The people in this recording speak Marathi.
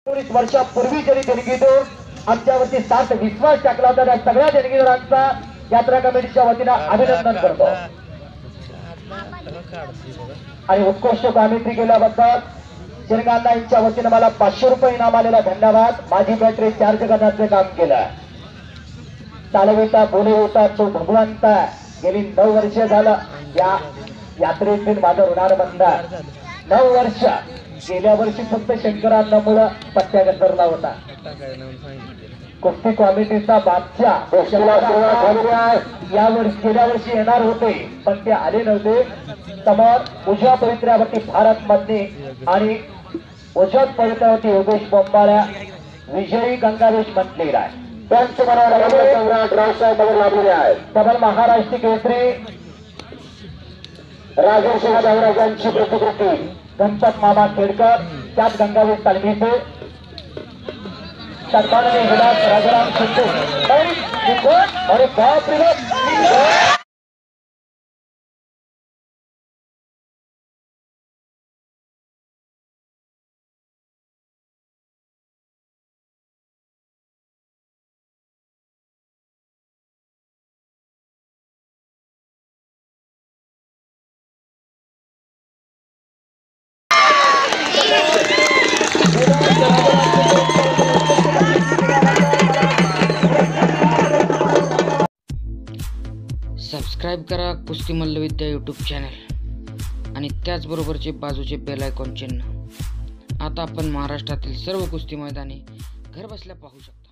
19 वर्षापूर्वी जरी देणगी देऊन आमच्यावरती साथ विश्वास टाकला होता, त्या सगळ्या देणगीदारांचा यात्रा कमिटीच्या वतीनं अभिनंदन करतो आणि उत्कृष्ट कामगिरी केल्याबद्दल शिरगांना यांच्या वतीनं मला 500 रुपये इनाम आलेला धन्यवाद. माझी बॅटरी चार्ज करण्याचे काम केलं. चालविता बोलविता तो भगवंत. गेली 9 वर्ष झालं या यात्रेतील माझं ऋणार बंधन. 9 वर्ष. गेल्या वर्षी फक्त शंकरांमुळे पट्ट्या घसरला होता. कुस्ती कॉमिटीचा बादशाह यावर्षी गेल्या वर्षी येणार होते पण ते आले नव्हते. समोर उजव्या पवित्र्यावरती भारत मधने आणि उजव्या पवित्र्यावरती योगेश बोंबाळ्या विजयी गंगावेश म्हटलेला आहे. त्यांचे सम्राट रावसाहेब लाभलेले आहेत. तबल महाराष्ट्र केसरी राजेश देवराजांची प्रतिकृती गणपत मामा खेडकर त्यात गंगावेश तालमीचे सन्माननीय विलास राजाराम सिंधू अरे बाप रे. सबस्क्राईब करा कुस्ती मल्लविद्या यूट्यूब चॅनल आणि त्याचबरोबरचे बाजूचे बेल आयकॉन चिन्ह. आता आपण महाराष्ट्रातील सर्व कुस्ती मैदाने घरबसल्या पाहू शकता.